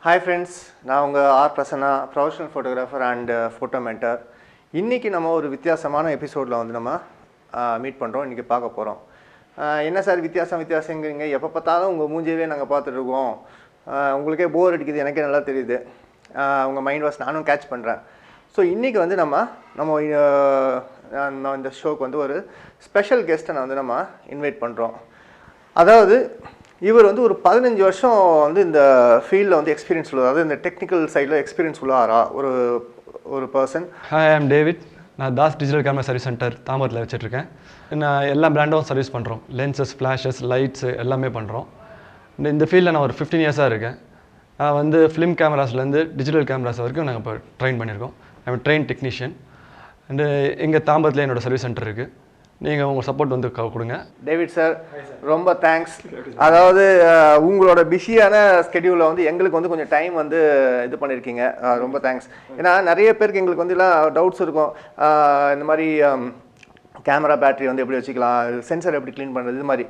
Hi friends, நான் உங்கள் R.Prasanna, professional photographer and photo mentor. இன்றைக்கி நம்ம ஒரு வித்தியாசமான எபிசோடில் வந்து நம்ம மீட் பண்ணுறோம். இன்றைக்கி பார்க்க போகிறோம். என்ன சார் வித்தியாசங்கிறீங்க, எப்போ பார்த்தாலும் உங்கள் மூஞ்சியவே நாங்கள் பார்த்துட்ருக்கோம், உங்களுக்கே போர் அடிக்குது, எனக்கே நல்லா தெரியுது, உங்கள் மைண்ட் வாஷ் நானும் கேட்ச் பண்ணுறேன். ஸோ இன்றைக்கி வந்து நம்ம இந்த ஷோக்கு வந்து ஒரு ஸ்பெஷல் கெஸ்ட்டை நம்ம இன்வைட் பண்ணுறோம். அதாவது இவர் வந்து ஒரு 15 வருஷம் வந்து இந்த ஃபீல்டில் வந்து எக்ஸ்பீரியன்ஸ் உள்ள, அதாவது இந்த டெக்னிக்கல் சைடில் எக்ஸ்பீரியன்ஸ் உள்ளாரா ஒரு பர்சன். ஹாய், ஐ ஆம் டேவிட். நான் Das digital camera service centre தாம்பரத்தில் வச்சுட்ருக்கேன். நான் எல்லா பிராண்டும் சர்வீஸ் பண்ணுறோம். லென்சஸ், ஃப்ளாஷஸ், லைட்ஸு எல்லாமே பண்ணுறோம். இந்த ஃபீல்டில் நான் ஒரு 15 இயர்ஸாக இருக்கேன். நான் வந்து ஃபிலிம் கேமராஸ்லேருந்து டிஜிட்டல் கேமராஸ் வரைக்கும் நாங்கள் இப்போ ட்ரெயின் பண்ணியிருக்கோம். I'm train technician. அண்டு இங்கே தாம்பரத்தில் என்னோடய சர்வீஸ் சென்டர் இருக்குது. நீங்கள் உங்கள் சப்போர்ட் வந்து கொடுங்க. டேவிட் சார், ரொம்ப தேங்க்ஸ். அதாவது உங்களோட பிஸியான ஸ்கெடியூலில் வந்து எங்களுக்கு வந்து கொஞ்சம் டைம் வந்து இது பண்ணியிருக்கீங்க, ரொம்ப தேங்க்ஸ். ஏன்னா நிறைய பேருக்கு எங்களுக்கு வந்து எல்லாம் டவுட்ஸ் இருக்கும். இந்த மாதிரி கேமரா பேட்டரி வந்து எப்படி வச்சுக்கலாம், சென்சர் எப்படி க்ளீன் பண்ணுறது, இது மாதிரி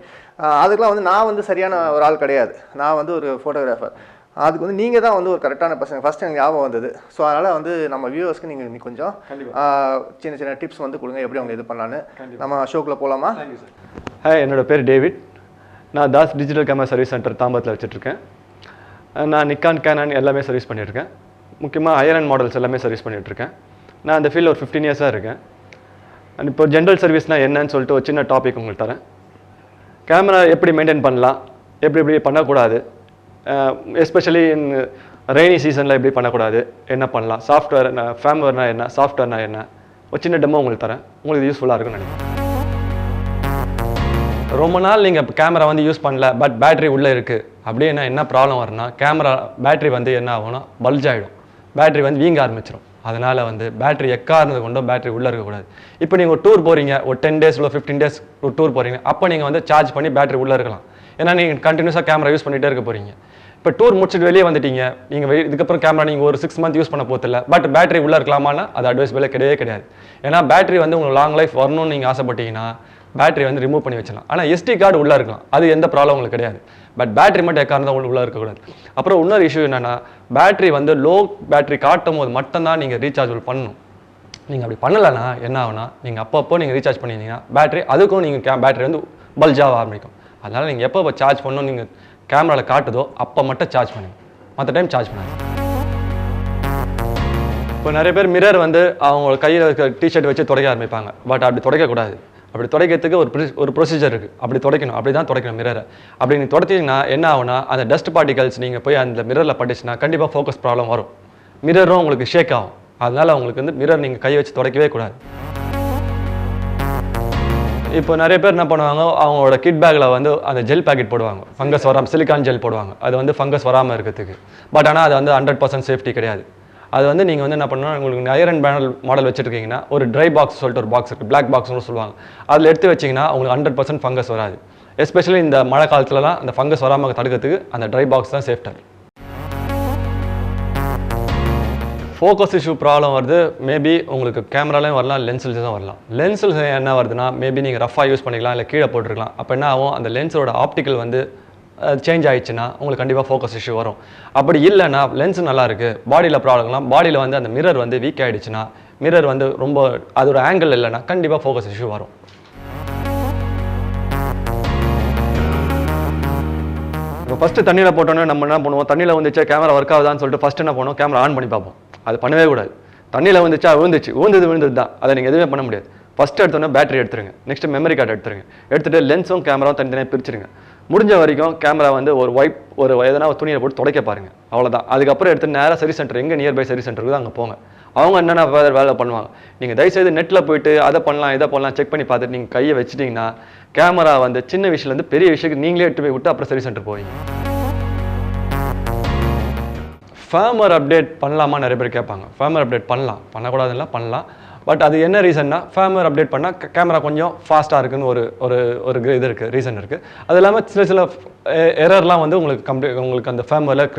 அதுக்கெலாம் வந்து நான் வந்து சரியான ஒரு ஆள் கிடையாது. நான் வந்து ஒரு ஃபோட்டோகிராஃபர். அதுக்கு வந்து நீங்கள் தான் வந்து ஒரு கரெக்டான பர்சன். ஃபஸ்ட் எனக்கு ஞாபகம் வந்தது. ஸோ அதனால் வந்து நம்ம வியூவர்ஸ்க்கு நீங்கள் கொஞ்சம் சின்ன சின்ன டிப்ஸ் வந்து கொடுங்க, எப்படி அவங்க இது பண்ணலான்னு. நம்ம ஷோக்குள்ளே போகலாமா? ஹாய், என்னோடய பேர் டேவிட். நான் Das digital camera service centre தாம்பரத்தில் வச்சுட்ருக்கேன். நான் நிக்கான், கேனான் எல்லாமே சர்வீஸ் பண்ணியிருக்கேன். முக்கியமாக ஐரன் மாடல்ஸ் எல்லாமே சர்வீஸ் பண்ணிகிட்ருக்கேன். நான் அந்த ஃபீல்டில் ஒரு 15 இயர்ஸாக இருக்கேன். அண்ட் இப்போ ஜென்ரல் சர்வீஸ்னால் என்னன்னு சொல்லிட்டு ஒரு சின்ன டாபிக் உங்களுக்கு தரேன். கேமரா எப்படி மெயின்டைன் பண்ணலாம், எப்படி பண்ணக்கூடாது, எஸ்பெஷலி இன் ரெய்னி சீசனில் எப்படி பண்ணக்கூடாது, என்ன பண்ணலாம், சாஃப்ட்வேர் ஃபேம்வேர்னா என்ன, சாஃப்ட்வேர்னா என்ன, ஒரு சின்ன டெமோ உங்களுக்கு தரேன். உங்களுக்கு யூஸ்ஃபுல்லாக இருக்குன்னு நினைக்கிறேன். ரொம்ப நாள் நீங்கள் கேமரா வந்து யூஸ் பண்ணல, பட் பேட்டரி உள்ளே இருக்குது அப்படின்னா என்ன ப்ராப்ளம் வரும்னா, கேமரா பேட்டரி வந்து என்ன ஆகும்னா பல்ஜ் ஆகிடும், பேட்டரி வந்து வீங்க ஆரம்பிச்சிடும். அதனால் வந்து பேட்டரி எக்காரணது கொண்டோ பேட்டரி உள்ளே இருக்கக்கூடாது. இப்போ நீங்கள் ஒரு டூர் போகிறீங்க, ஒரு 10 days இல்லை 15 days ஒரு டூர் போகிறீங்க, அப்போ நீங்கள் வந்து சார்ஜ் பண்ணி பேட்டரி உள்ளே இருக்கலாம். ஏன்னா நீங்கள் கண்டினியூஸாக கேமரா யூஸ் பண்ணிகிட்டே இருக்க போகிறீங்க. இப்போ டூர் முடிச்சுட்டு வெளியே வந்துட்டீங்க, நீங்கள் இதுக்கப்புறம் கேமரா நீங்கள் ஒரு 6 months யூஸ் பண்ண போதில்லை, பட் பேட்டரி உள்ளே இருக்கலாமான்னா அது அட்வைஸபிளே கிடையாது. ஏன்னா பேட்டரி வந்து உங்களுக்கு லாங் லைஃப் வரணும்னு நீங்கள் ஆசைப்பட்டீங்கன்னா பேட்டரி வந்து ரிமூவ் பண்ணி வச்சலாம். ஆனால் SD கார்டு உள்ளே இருக்கலாம், அது எந்த ப்ராப்ளம் உங்களுக்கு கிடையாது. பட் பேட்டரி மட்டும் எக்காரணம் தான் உள்ளே இருக்கக்கூடாது. அப்புறம் இன்னொரு இஷ்யூ என்னென்னா, பேட்டரி வந்து லோ பேட்டரி காட்டும் போது மட்டும்தான் நீங்கள் ரீசார்ஜபிள் பண்ணணும். நீங்கள் அப்படி பண்ணலைன்னா என்ன ஆகுனா, நீங்கள் அப்பப்போ நீங்கள் ரீசார்ஜ் பண்ணியிருந்தீங்கன்னா பேட்டரி அதுக்கும் நீங்கள் பேட்டரி வந்து பல்ஜாக ஆரம்பிக்கும். அதனால் நீங்கள் எப்போ சார்ஜ் பண்ணணும் நீங்கள் கேமராவில் காட்டுதோ அப்போ மட்டும் சார்ஜ் பண்ணுங்க, மற்ற டைம் சார்ஜ் பண்ணாங்க. இப்போ நிறைய பேர் மிரர் வந்து அவங்க கையில் இருக்க டிஷர்ட் வச்சு துடைக்க ஆரம்பிப்பாங்க. பட் அப்படி துடைக்கக்கூடாது. அப்படி துடைக்கிறதுக்கு ஒரு ப்ரொசீஜர் இருக்குது. அப்படி துடைக்கணும், அப்படி தான் துடைக்கணும் மிரரை. அப்படி நீங்கள் துடைச்சிங்கன்னா என்ன ஆகுனா, அந்த டஸ்ட் பார்ட்டிகல்ஸ் நீங்கள் போய் அந்த மிரரில் பட்டுச்சுன்னா கண்டிப்பாக ஃபோக்கஸ் ப்ராப்ளம் வரும். மிரரும் உங்களுக்கு ஷேக் ஆகும். அதனால் உங்களுக்கு வந்து மிரர் நீங்கள் கை வச்சு துடைக்கவே கூடாது. இப்போ நிறைய பேர் என்ன பண்ணுவாங்க, அவங்களோட கிட் பேக்கில் வந்து அந்த ஜெல் பேக்கெட் போடுவாங்க, ஃபங்கஸ் வராமல் சிலிக்கான் ஜெல் போடுவாங்க. அது வந்து ஃபங்கஸ் வராமல் இருக்கிறதுக்கு. பட் ஆனால் அது வந்து 100% சேஃப்டி கிடையாது. அது வந்து நீங்கள் வந்து என்ன பண்ணணும், உங்களுக்கு ஐரன் மாடல் வச்சுருக்கீங்கன்னா ஒரு ட்ரை பாக்ஸ் சொல்லிட்டு ஒரு பாக்ஸ் இருக்குது, பிளாக் பாக்ஸ்னு சொல்லுவாங்க. அதில் எடுத்து வச்சிங்கன்னா உங்களுக்கு 100% ஃபங்கஸ் வராது. எஸ்பெஷலி இந்த மழை காலத்துலலாம் அந்த ஃபங்கஸ் வராமல் தடுக்கிறதுக்கு அந்த ட்ரை பாக்ஸ் தான் சேஃப்டாக. ஃபோக்கஸ் இஷ்யூ ப்ராப்ளம் வருது, மேபி உங்களுக்கு கேமராலையும் வரலாம், லென்ஸில் தான் வரலாம். லென்ஸில் என்ன வருதுன்னா, மேபி நீங்கள் ரஃபாக யூஸ் பண்ணிக்கலாம், இல்லை கீழே போட்டுருக்கலாம். அப்போ என்ன ஆகும், அந்த லென்ஸோட ஆப்டிக்கல் வந்து சேஞ்ச் ஆயிடுச்சுன்னா உங்களுக்கு கண்டிப்பாக ஃபோக்கஸ் இஷ்யூ வரும். அப்படி இல்லைன்னா லென்ஸ் நல்லா இருக்குது, பாடியில் ப்ராப்ளம்லாம், பாடியில் வந்து அந்த மிரர் வந்து வீக் ஆகிடுச்சுன்னா, மிரர் வந்து ரொம்ப அதோட ஆங்கிள் இல்லைன்னா கண்டிப்பாக ஃபோக்கஸ் இஷ்யூ வரும். இப்போ ஃபஸ்ட்டு தண்ணியில் போட்டோன்னே நம்ம என்ன பண்ணுவோம், தண்ணியில் வந்துச்சா கேமரா ஒர்க் ஆகுதான்னு சொல்லிட்டு ஃபஸ்ட்டு என்ன பண்ணுவோம், கேமரா ஆன் பண்ணி பார்ப்போம். அது பண்ணவே கூடாது. தண்ணியில் வந்துச்சா விழுந்தது தான், அதை நீங்கள் எதுவுமே பண்ண முடியாது. ஃபஸ்ட்டு எடுத்தோன்னே பேட்டரி எடுத்துருங்க, நெக்ஸ்ட்டு மெமரி கார்டு எடுத்துகிட்டு லென்ஸும் கேமராவும் தனித்தனியாக பிரிச்சுருங்க. முடிஞ்ச வரைக்கும் கேமரா வந்து ஒரு எதனா ஒரு துணியை போட்டு துடைக்க பாருங்கள், அவ்வளோதான். அதுக்கப்புறம் எடுத்து நேராக சர்வீஸ் சென்டர் எங்கே நியர்பை சர்வீஸ் சென்டருக்கு அங்கே போங்க. அவங்க என்னென்ன வேலை பண்ணுவாங்க. நீங்கள் தயவுசெய்து நெட்டில் போயிட்டு அதை பண்ணலாம் இதை பண்ணலாம் செக் பண்ணி பார்த்துட்டு நீங்கள் கையை வச்சுட்டிங்கன்னா கேமரா வந்து சின்ன விஷயத்துலேருந்து பெரிய விஷயத்துக்கு நீங்களே எடுத்து போய் விட்டு அப்புறம் சர்வீஸ் சென்டர் போவீங்க. ஃபர்ம்வேர் அப்டேட் பண்ணலாமா நிறைய பேர் கேட்பாங்க. ஃபர்ம்வேர் அப்டேட் பண்ணக்கூடாதுன்னா பண்ணலாம். பட் அது என்ன ரீசன்னா, ஃபர்ம்வேர் அப்டேட் பண்ணால் கேமரா கொஞ்சம் ஃபாஸ்ட்டாக இருக்குன்னு ஒரு இது இருக்குது, ரீசன் இருக்குது. அது இல்லாமல் சில எரர்லாம் வந்து உங்களுக்கு அந்த ஃபர்ம்வேரில்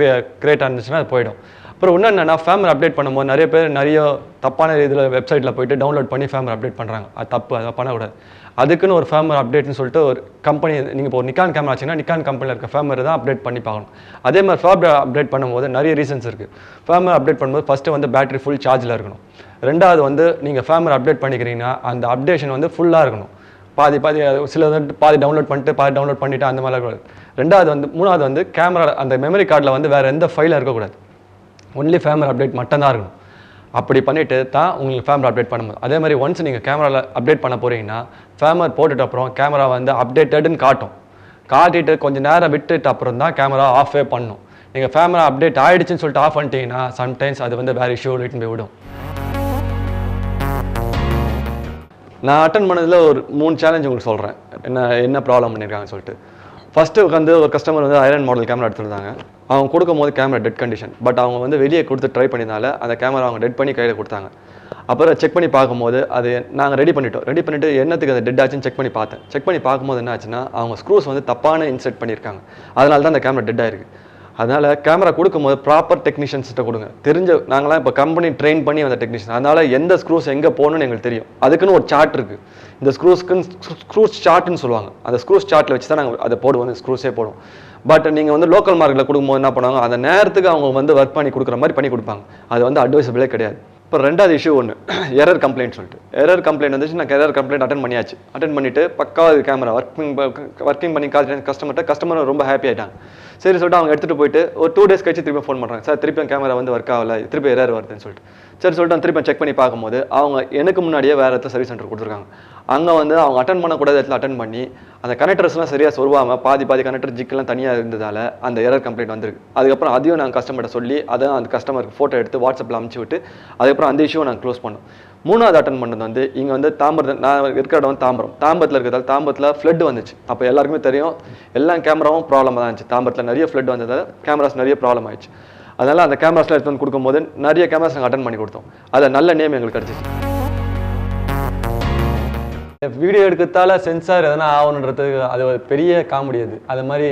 கிரியேட் ஆனிச்சுன்னா அது போயிடும். அப்புறம் இன்னும் என்னன்னா ஃபேமர் அப்டேட் பண்ணும்போது நிறைய பேர் நிறைய தப்பான இதில் வெப்சைட்டில் போயிட்டு டவுன்லோட் பண்ணி ஃபேமர் அப்டேட் பண்ணுறாங்க. அது தப்பு, அதை பண்ணக்கூடாது. அதுக்குன்னு ஒரு ஃபேமர் அப்டேட்னு சொல்லிட்டு ஒரு கம்பெனி, நீங்கள் இப்போ ஒரு நிக்கான் கேமரா வச்சிங்கன்னா நிக்கான் கம்பெனியில் இருக்க ஃபேமர் தான் அப்டேட் பண்ணி பார்க்கணும். அதே மாதிரி ஃபேமர் அப்டேட் பண்ணும்போது நிறைய ரீசன்ஸ் இருக்குது. ஃபேமர் அப்டேட் பண்ணும்போது ஃபஸ்ட்டு வந்து பேட்டரி ஃபுல் சார்ஜில் இருக்கணும். ரெண்டாவது வந்து நீங்கள் ஃபேமர் அப்டேட் பண்ணிக்கிறீங்கன்னா அந்த அப்டேஷன் வந்து ஃபுல்லாக இருக்கணும். பாதி சில வந்து பாதி டவுன்லோட் பண்ணிட்டு பாதி டவுன்லோட் பண்ணிவிட்டு அந்த மாதிரிலாம் இருக்கக்கூடாது. ரெண்டாவது வந்து மூணாவது வந்து கேமரா அந்த மெமரி கார்டில் வந்து வேறு எந்த ஃபைலும் இருக்கக்கூடாது. ஒன்லி ஃபேமர் அப்டேட் மட்டும்தான் இருக்கணும். அப்படி பண்ணிவிட்டு தான் உங்களுக்கு ஃபேமர் அப்டேட் பண்ணும்போது. அதே மாதிரி ஒன்ஸ் நீங்கள் கேமராவில் அப்டேட் பண்ண போகிறீங்கன்னா ஃபேமர் போட்டுட்டு அப்புறம் கேமரா வந்து அப்டேட்டடுன்னு காட்டிட்டு கொஞ்சம் நேரம் விட்டுட்டு அப்புறம் தான் கேமரா ஆஃபே பண்ணணும். நீங்கள் ஃபேமரா அப்டேட் ஆகிடுச்சின்னு சொல்லிட்டு ஆஃப் பண்ணிட்டீங்கன்னா சம்டைம்ஸ் அது வந்து வேறு இஷ்யூ இட்டுன்னு போய் விடும். நான் அட்டன் பண்ணதில் ஒரு 3 சேலஞ்ச் உங்களுக்கு சொல்கிறேன், என்ன ப்ராப்ளம் பண்ணியிருக்காங்கன்னு சொல்லிட்டு. ஃபஸ்ட்டு வந்து ஒரு கஸ்டமர் வந்து ஐரன் மாடல் கேமரா எடுத்துருந்தாங்க. அவங்க கொடுக்கும் போது கேமரா டெட் கண்டிஷன். பட் அவங்க வந்து வெளியே கொடுத்து ட்ரை பண்ணினால அந்த கேமரா அவங்க டெட் பண்ணி கையில் கொடுத்தாங்க. அப்புறம் செக் பண்ணி பார்க்கும்போது அது நாங்கள் ரெடி பண்ணிவிட்டு என்னத்துக்கு அது டெட் ஆச்சுன்னு செக் பண்ணி பார்க்கும்போது என்ன ஆச்சுன்னா அவங்க ஸ்க்ரூஸ் வந்து தப்பான இன்செர்ட் பண்ணியிருக்காங்க. அதனால தான் அந்த கேமரா டெட் ஆயிருக்கு. அதனால் கேமரா கொடுக்கும்போது ப்ராப்பர் டெக்னீஷியன்ஸ்கிட்ட கொடுங்க. நாங்களாம் இப்போ கம்பெனி ட்ரெயின் பண்ணி வந்த டெக்னீஷியன். அதனால் எந்த ஸ்க்ரூஸ் எங்கே போகணும்னு எங்களுக்கு தெரியும். அதுக்குன்னு ஒரு சார்ட் இருக்குது. இந்த ஸ்க்ரூஸ் சார்ட்னு சொல்லுவாங்க. அந்த ஸ்க்ரூஸ் சார்ட்டில் வச்சு தான் நாங்கள் அதை போடுவோம், அந்த ஸ்க்ரூஸே போடுவோம். பட் நீங்கள் வந்து லோக்கல் மார்க்கெட்டில் கொடுக்கும்போது என்ன பண்ணுவாங்க, அந்த நேரத்துக்கு அவங்க வந்து ஒர்க் பண்ணி கொடுக்குற மாதிரி பண்ணி கொடுப்பாங்க. அது வந்து அட்வைசபிளே கிடையாது. இப்போ ரெண்டாவது இஷ்யூ ஒன்று, எரர் கம்ப்ளைண்ட் சொல்லிட்டு. எரர் கம்ப்ளைண்ட் வந்துச்சு. நான் எரர் கம்ப்ளைண்ட் அட்டன் பண்ணிவிட்டு பக்காவது கேமரா ஒர்க்கிங் பண்ணி கஸ்டமர் ரொம்ப ஹாப்பி ஆகிட்டாங்க. சரி சொல்லிட்டு அவங்க எடுத்துகிட்டு போயிட்டு ஒரு 2 days கழிச்சு திருப்பி ஃபோன் பண்ணுறாங்க, சார் திருப்பி கேமரா வந்து ஒர்க் ஆகலை, திருப்பி எரர் வருதுன்னு சொல்லிட்டு. சரி சொல்லிட்டு நான் திருப்பி செக் பண்ணி பார்க்கும்போது அவங்க எனக்கு முன்னாடியே வேறு இடத்துல சர்வீஸ் சென்டர் கொடுத்துருக்காங்க. அங்கே வந்து அவங்க அட்டன் பண்ணக்கூடாத இடத்துல அட்டன் பண்ணி அந்த கனெக்டர்ஸ்லாம் சரியாக சொருவாமல் பாதி கனெக்டர் ஜிக்கெல்லாம் தனியாக இருந்ததால் அந்த எரர் கம்ப்ளைண்ட் வந்திருக்கு. அதுக்கப்புறம் அதையும் நாங்கள் கஸ்டமர்கிட்ட சொல்லி அதான் அந்த கஸ்டமருக்கு ஃபோட்டோ எடுத்து வாட்ஸ்அப்பில் அனுப்பிச்சி விட்டு அதுக்கப்புறம் அந்த இஷ்யூவை நாங்கள் க்ளோஸ் பண்ணோம். மூணாவது அட்டன் பண்ணது வந்து இங்கே வந்து நான் இருக்கிற இடம் வந்து தாம்பரத்தில் இருக்கிறதால தாம்பரத்தில் ஃப்ளட் வந்துச்சு. அப்போ எல்லாருக்குமே தெரியும் எல்லா கேமராவும் ப்ராப்ளமாக தான் இருந்துச்சு. தாம்பரத்தில் நிறைய ஃப்ளட் வந்ததால் கேமராஸ் நிறைய ப்ராப்ளம் ஆயிடுச்சு. அதனால் அந்த கேமராஸ்லாம் எடுத்து வந்து கொடுக்கும்போது நிறைய கேமராஸ் நாங்கள் அட்டன் பண்ணி கொடுத்தோம். அதில் நல்ல நேம் எங்களுக்கு கிடச்சிச்சு. வீடியோ எடுக்கிறதால சென்சார் எதனா ஆகணுன்றதுக்கு அது ஒரு பெரிய காமெடி. அது மாதிரி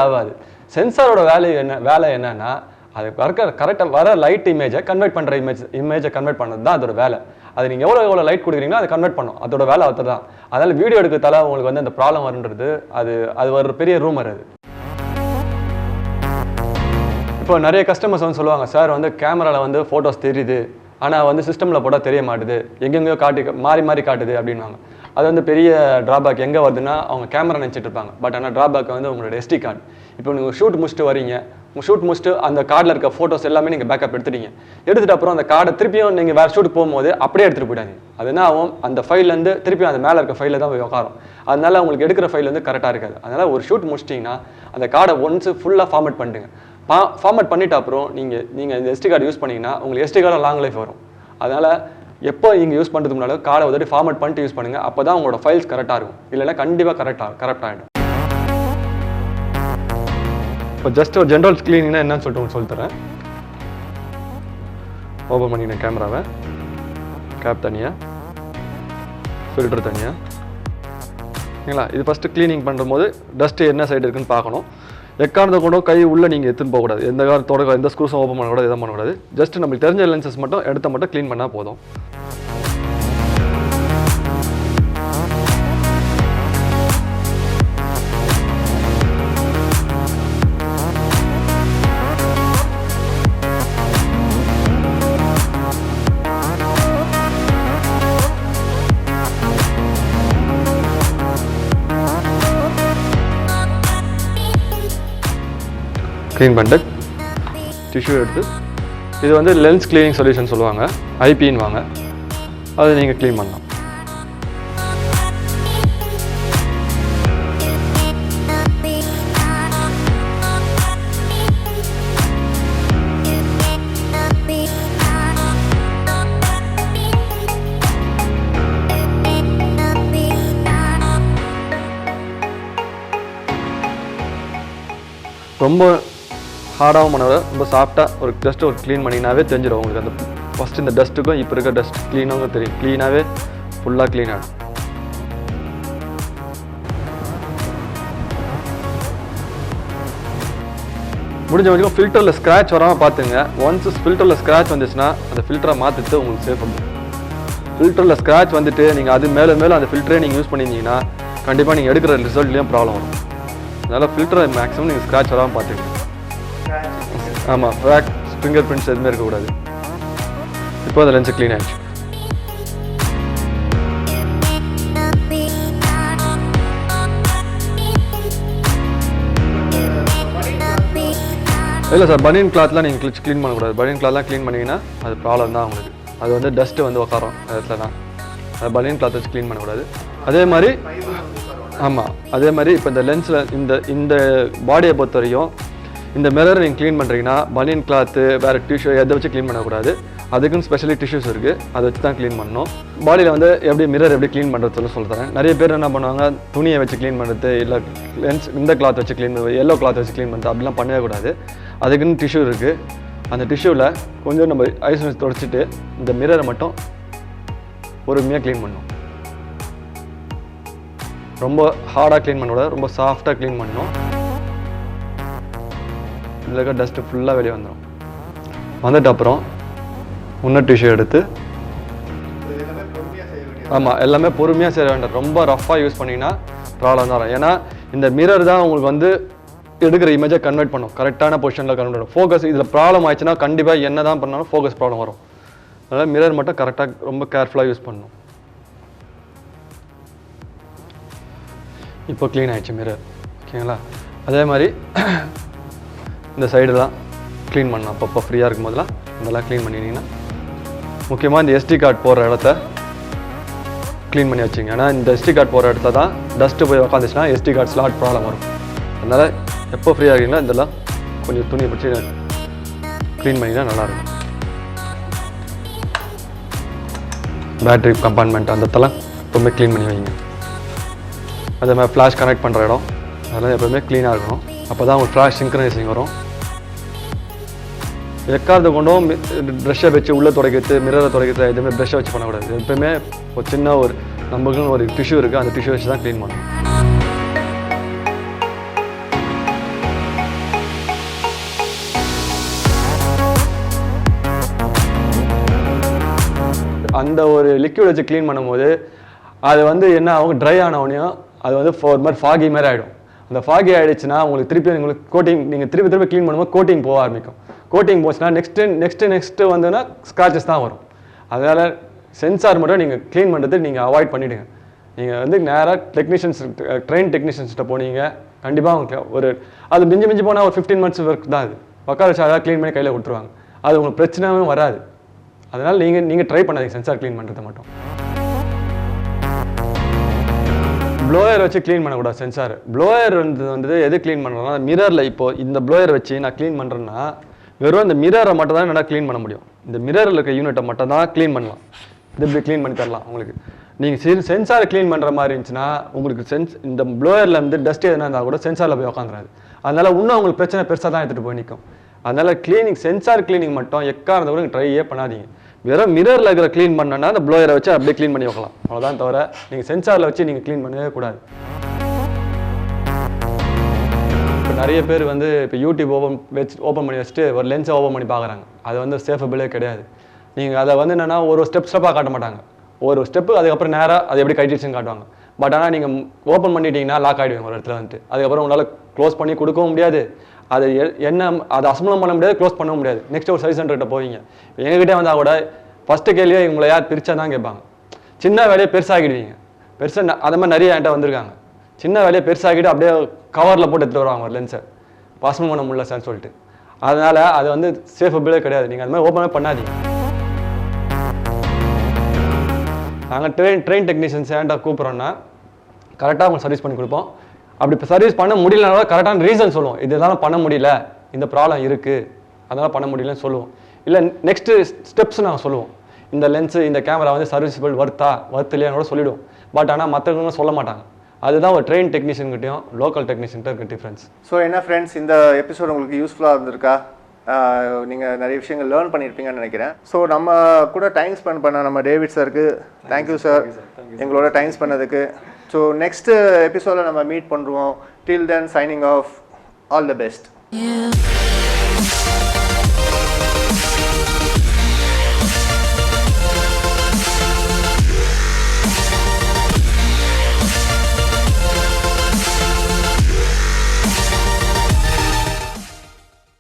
ஆகாது. சென்சாரோட வேலை என்னன்னா அது கரெக்டாக வர லைட் இமேஜை கன்வெர்ட் பண்ணுற இமேஜை கன்வெர்ட் பண்ணுறது தான் அதோட வேலை. அது நீங்கள் எவ்வளோ லைட் கொடுக்குறீங்களோ அதை கன்வெர்ட் பண்ணும். அதோட வேலை அது தான். அதனால் வீடியோ எடுக்கிறதால உங்களுக்கு வந்து அந்த ப்ராப்ளம் வருன்றது அது ஒரு பெரிய ரூமர். அது இப்போ நிறைய கஸ்டமர்ஸ் வந்து சொல்லுவாங்க, சார் வந்து கேமராவில் வந்து ஃபோட்டோஸ் தெரியுது ஆனால் வந்து சிஸ்டமில் போட்டால் தெரிய மாட்டுது, எங்கெங்கேயோ மாறி காட்டுது அப்படின்வாங்க. அது வந்து பெரிய ட்ராபேக். எங்கே வருதுன்னா அவங்க கேமரா நினச்சிட்டு இருப்பாங்க. பட் ஆனால் ட்ராபேக் வந்து உங்களோட SD கார்டு. இப்போ நீங்கள் ஷூட் முடிச்சுட்டு அந்த கார்டில் இருக்க ஃபோட்டோஸ் எல்லாமே நீங்கள் பேக்கப் எடுத்துகிட்டு அப்புறம் அந்த கார்டை திருப்பியும் நீங்கள் வேறு ஷூட் போகும்போது அப்படியே எடுத்துகிட்டு போயிட்டாங்க. அது என்ன ஆகும், அந்த ஃபைல்லேருந்து திருப்பி அந்த மேலே இருக்க ஃபைலில் தான் போய் உட்காரும். அதனால உங்களுக்கு எடுக்கிற ஃபைல் வந்து கரெக்டாக இருக்காது. அதனால் ஒரு ஷூட் முடிச்சிட்டிங்கன்னா அந்த கார்டை ஒன்ஸ் ஃபுல்லாக ஃபார்மேட் பண்ணிட்டுங்க. ஃபார்மேட் பண்ணிவிட்டு அப்புறம் நீங்கள் இந்த SD கார்டு யூஸ் பண்ணிங்கன்னா உங்களுக்கு SD கார்டு லாங் லைஃப் வரும். அதனால் எப்போ நீங்கள் யூஸ் பண்ணுறதுக்கு முன்னாடி கார்டை உதவி ஃபார்மேட் பண்ணிட்டு யூஸ் பண்ணுங்கள். அப்போ தான் உங்களோட ஃபைல்ஸ் கரெக்டாக இருக்கும். இல்லைன்னா கண்டிப்பாக கரெக்ட் ஆகிடும். இப்போ ஜஸ்ட் ஒரு ஜென்ரல் கிளீனிங்னா என்னன்னு சொல்லிட்டு உங்களுக்கு சொல்லித்தரேன். ஓப்பன் பண்ணிக்கிறேன் கேமராவை. கேப் தனியாக, ஃபில்டர் தனியாக, சரிங்களா? இது ஃபஸ்ட்டு க்ளீனிங் பண்ணும்போது டஸ்ட்டு என்ன சைடு இருக்குன்னு பார்க்கணும். எக்காரணத்தை கொண்டு கை உள்ளே நீங்கள் எடுத்துன்னு போகக்கூடாது. எந்த ஸ்க்ரூஸும் ஓப்பன் பண்ணக்கூடாது, எதுவும் பண்ணக்கூடாது. ஜஸ்ட் நம்மளுக்கு தெரிஞ்ச லென்சஸ் மட்டும் க்ளீன் பண்ணால் போதும். க்ளீன் பண்ணிட்டு டிஷ்யூ எடுத்து இது வந்து லென்ஸ் க்ளீனிங் சொல்யூஷன் சொல்லுவாங்க, IPன்னு வாங்க. அதை நீங்கள் க்ளீன் பண்ணலாம். ரொம்ப ஹார்டாகவும் பண்ண ரொம்ப சாஃப்டாக ஜஸ்ட் ஒரு க்ளீன் பண்ணிங்கனாவே தெரிஞ்சிடும் உங்களுக்கு. அந்த ஃபஸ்ட்டு இந்த டஸ்ட்டுக்கும் இப்போ இருக்க டஸ்ட் க்ளீனாக தெரியும். க்ளீனாகவே ஃபுல்லாக க்ளீன் ஆகிடும். முடிஞ்ச வரைக்கும் ஃபில்டரில் ஸ்க்ராட்ச் வராமல் பார்த்துங்க. ஒன்ஸ் ஃபில்டரில் ஸ்க்ராட்ச் வந்துச்சுன்னா அந்த ஃபில்டரை மாற்றிட்டு உங்களுக்கு சேஃப் பண்ணும். ஃபில்டரில் ஸ்க்ராட்ச் வந்துட்டு நீங்கள் அது மேலே அந்த ஃபில்டரே நீங்கள் யூஸ் பண்ணியிருந்தீங்கன்னா கண்டிப்பாக நீங்கள் எடுக்கிற ரிசல்ட்லேயும் ப்ராப்ளம் வரும். அதனால் ஃபில்டரை மேக்ஸிமம் நீங்கள் ஸ்க்ராட்ச் வராமல் பார்த்துங்க. ஆமாம், கிராக், ஃபிங்கர் பிரிண்ட்ஸ் எதுவுமே இருக்கக்கூடாது. இப்போ அந்த லென்ஸு க்ளீன் ஆகிடுச்சு. இல்லை சார், பனியன் கிளாத்லாம் நீங்கள் க்ளீன் பண்ணக்கூடாது. பனியன் கிளாத்லாம் க்ளீன் பண்ணிங்கன்னா அது ப்ராப்ளம் தான் உங்களுக்கு. அது வந்து டஸ்ட்டு வந்து உட்காரும் இடத்துல தான். அது பனியன் கிளாத் வச்சு க்ளீன் பண்ணக்கூடாது. அதே மாதிரி ஆமாம், அதே மாதிரி இப்போ இந்த லென்ஸில் இந்த பாடியை பொறுத்த வரையும் இந்த மிரர் நீங்கள் க்ளீன் பண்ணுறீங்கன்னா பனியன் கிளாத்து வேறு டிஷ்யூ எதை வச்சு க்ளீன் பண்ணக்கூடாது. அதுக்குன்னு ஸ்பெஷலி டிஷ்யூஸ் இருக்குது, அதை வச்சு தான் க்ளீன் பண்ணணும். பாடியில் வந்து மிரர் எப்படி க்ளீன் பண்ணுறது சொல்லித்தரேன். நிறைய பேர் என்ன பண்ணுவாங்க, துணியை வச்சு க்ளீன் பண்ணுறது, இல்லை லென்ஸ் இந்த கிளாத் வச்சு க்ளீன் பண்ணுறது, எல்லோ கிளாத் வச்சு க்ளீன் பண்ணுறது, அப்படிலாம் பண்ணவே கூடாது. அதுக்குன்னு டிஷ்யூ இருக்குது. அந்த டிஷ்யூவில் கொஞ்சம் நம்ம ஐஸ் வச்சு தொடச்சிட்டு இந்த மிரரை மட்டும் பொறுமையாக க்ளீன் பண்ணணும். ரொம்ப ஹார்டாக க்ளீன் பண்ணக்கூடாது, ரொம்ப சாஃப்டாக க்ளீன் பண்ணணும். இதில் இருக்க டஸ்ட்டு ஃபுல்லாக வெளியே வந்துடும். வந்துட்டு அப்புறம் இன்னும் டிஷ்யூ எடுத்து ஆமாம், எல்லாமே பொறுமையாக செய்ய வேண்டாம். ரொம்ப ரஃப்பாக யூஸ் பண்ணிங்கன்னா ப்ராப்ளம் தான் வரும். ஏன்னா இந்த மிரர் தான் உங்களுக்கு வந்து எடுக்கிற இமேஜை கன்வெர்ட் பண்ணும், கரெக்டான பொசிஷனில் கன்வெர்ட் பண்ணும். ஃபோக்கஸ் இதில் ப்ராப்ளம் ஆயிடுச்சுன்னா கண்டிப்பாக என்ன தான் பண்ணாலும் ஃபோக்கஸ் ப்ராப்ளம் வரும். அதனால் மிரர் மட்டும் கரெக்டாக ரொம்ப கேர்ஃபுல்லாக யூஸ் பண்ணணும். இப்போ க்ளீன் ஆகிடுச்சு மிரர், ஓகேங்களா? அதே மாதிரி இந்த சைடெலாம் க்ளீன் பண்ணணும். அப்பப்போ ஃப்ரீயாக இருக்கும் போதெல்லாம் இதெல்லாம் க்ளீன் பண்ணிட்டீங்கன்னா, முக்கியமாக இந்த SD கார்டு போகிற இடத்த க்ளீன் பண்ணி வச்சுங்க. ஏன்னா இந்த SD கார்டு போகிற இடத்த தான் டஸ்ட்டு போய் உக்காந்துச்சுன்னா SD கார்டு ஸ்லாட் ப்ராப்ளம் வரும். அதனால் எப்போ ஃப்ரீயாக இருக்கீங்களோ இதெல்லாம் கொஞ்சம் துணியை பிடிச்சி க்ளீன் பண்ணிங்கன்னா நல்லாயிருக்கும். பேட்ரி கம்பார்ட்மெண்ட் அந்த இடத்தெல்லாம் எப்போவுமே க்ளீன் பண்ணி வைங்க. அதே மாதிரி ஃப்ளாஷ் கனெக்ட் பண்ணுற இடம் அதெல்லாம் எப்போவுமே க்ளீனாக இருக்கணும். அப்போ தான் உங்களுக்கு ஃப்ளாஷ் சிங்க்ரனைசிங் வரும். எக்காரத்தை கொண்டும் ப்ரெஷ்ஷை வச்சு உள்ளே துடைக்கிறது, மிரரை துடைக்கிறது, எதுவுமே ப்ரெஷ்ஷை வச்சு பண்ணக்கூடாது. எப்போயுமே ஒரு சின்ன நம்மளுக்குன்னு ஒரு டிஷ்யூ இருக்குது, அந்த டிஷ்யூ வச்சு தான் க்ளீன் பண்ணணும். அந்த ஒரு லிக்விட் வச்சு க்ளீன் பண்ணும்போது அது வந்து என்ன ஆகும், ட்ரை ஆனவனையும் அது வந்து ஒரு மாதிரி ஃபாகி மாதிரி ஆகிடும். அந்த ஃபாகி ஆகிடுச்சுன்னா உங்களுக்கு கோட்டிங் நீங்கள் திருப்பி க்ளீன் பண்ணும்போது கோட்டிங் போக ஆரம்பிக்கும். கோட்டிங் போச்சுன்னா நெக்ஸ்ட்டு வந்துன்னா ஸ்க்ராச்சஸ் தான் வரும். அதனால் சென்சார் மட்டும் நீங்கள் க்ளீன் பண்ணுறது நீங்கள் அவாய்ட் பண்ணிவிடுங்க. நீங்கள் வந்து நேராக ட்ரெயின் டெக்னீஷியன்ஸ்கிட்ட போனீங்க, கண்டிப்பாக உங்களுக்கு அது மிஞ்சி போனால் ஒரு 15 months ஒர்க் தான். அது உட்கார வச்சு அதாவது க்ளீன் பண்ணி கையில் கொடுத்துருவாங்க. அது உங்களுக்கு பிரச்சனையே வராது. அதனால் நீங்கள் ட்ரை பண்ணாதீங்க சென்சார் க்ளீன் பண்ணுறது மட்டும். ப்ளோயர் வச்சு க்ளீன் பண்ணக்கூடாது சென்சார். ப்ளோயர் வந்து எது க்ளீன் பண்ணுறோம்னா, மிரரில் இப்போது இந்த ப்ளோயர் வச்சு நான் க்ளீன் பண்ணுறேன்னா வெறும் இந்த மிரரை மட்டும் தான் என்னால் க்ளீன் பண்ண முடியும். இந்த மிரரில் இருக்க யூனிட்டை மட்டும் தான் க்ளீன் பண்ணலாம். இது இப்படி க்ளீன் பண்ணி தரலாம் உங்களுக்கு. நீங்கள் சென்சாரை க்ளீன் பண்ணுற மாதிரி இருந்துச்சுன்னா உங்களுக்கு இந்த ப்ளோயரில் வந்து டஸ்ட் எதுனா இருந்தால் கூட சென்சாரில் போய் உட்காந்துராது. அதனால் இன்னும் உங்களுக்கு பிரச்சனை பெருசாக தான் எடுத்துகிட்டு போய் நிற்கும். அதனால் சென்சார் க்ளீனிங் மட்டும் எக்காரத்தை கூட ட்ரையே பண்ணாதீங்க. வெறும் மிரரில் இருக்கிற க்ளீன் பண்ணனா அந்த ப்ளோயரை வச்சு அப்படியே க்ளீன் பண்ணி வைக்கலாம், அவ்வளோதான். தவிர நீங்கள் சென்சாரில் வச்சு நீங்கள் க்ளீன் பண்ணவே கூடாது. இப்போ நிறைய பேர் வந்து இப்போ யூடியூப் ஓப்பன் பண்ணி வச்சுட்டு ஒரு லென்ஸை ஓப்பன் பண்ணி பார்க்குறாங்க. அது வந்து சேஃபபிளே கிடையாது. நீங்கள் அதை வந்து என்னென்னா ஒரு ஸ்டெப்பாக காட்ட மாட்டாங்க. ஒரு ஸ்டெப்பு அதுக்கப்புறம் நேராக அது எப்படி கட்டிடுச்சுன்னு காட்டுவாங்க. பட் ஆனால் நீங்கள் ஓப்பன் பண்ணிட்டீங்கன்னா லாக் ஆகிடுவீங்க ஒரு இடத்துல வந்துட்டு. அதுக்கப்புறம் உங்களால் க்ளோஸ் பண்ணி கொடுக்கவும் முடியாது. அது அதை அசம்பளம் பண்ண முடியாது, க்ளோஸ் பண்ணவும் முடியாது. நெக்ஸ்ட் ஒரு சர்வீஸ் சென்டர்கிட்ட போவீங்க. எங்ககிட்டே வந்தால் கூட ஃபஸ்ட்டு கேள்வியே உங்களை யார் பிரிச்சா தான் கேட்பாங்க. சின்ன வேலையை பெருசாகிடுவீங்க. அது மாதிரி நிறைய என்கிட்ட வந்திருக்காங்க. சின்ன வேலையை பெருசாகிட்டு அப்படியே கவரில் போட்டு எடுத்துகிட்டு வருவாங்க ஒரு லென்ஸை, பாசமும் பண்ண முடியல சார்னு சொல்லிட்டு. அதனால் அது வந்து சேஃபபிளே கிடையாது. நீங்கள் அது மாதிரி ஓப்பனே பண்ணாதீங்க. நாங்கள் ட்ரெயின் டெக்னீஷியன்ஸ் ஏன்டா கூப்பிட்றோன்னா கரெக்டாக அவங்க சர்வீஸ் பண்ணி கொடுப்போம். அப்படி இப்போ சர்வீஸ் பண்ண முடியலனால கரெக்டான ரீசன் சொல்லுவோம். இதெல்லாம் பண்ண முடியல, இந்த ப்ராப்ளம் இருக்குது, அதனால் பண்ண முடியலன்னு சொல்லுவோம். இல்லை நெக்ஸ்ட்டு ஸ்டெப்ஸ் நாங்கள் சொல்லுவோம். இந்த லென்ஸு இந்த கேமரா வந்து சர்வீஸபிள் ஒர்த் இல்லையான்னு கூட சொல்லிவிடுவோம். பட் ஆனால் மற்றவங்க சொல்ல மாட்டாங்க. அதுதான் ஒரு ட்ரெயின் டெக்னீஷியன்கிட்டையும் லோக்கல் டெக்னீஷியன்கிட்ட இருக்க டிஃப்ரென்ஸ். ஸோ என்ன ஃப்ரெண்ட்ஸ், இந்த எபிசோட் உங்களுக்கு யூஸ்ஃபுல்லாக இருந்திருக்கா? நீங்கள் நிறைய விஷயங்கள் லேர்ன் பண்ணியிருப்பீங்கன்னு நினைக்கிறேன். ஸோ நம்ம கூட டைம் ஸ்பெண்ட் பண்ண நம்ம டேவிட் சாருக்கு தேங்க்யூ சார், எங்களோட டைம் ஸ்பெண்ட் பண்ணதுக்கு. ஸோ நெக்ஸ்ட் எபிசோடில் நம்ம மீட் பண்ணுறோம். Till then signing off. All the best.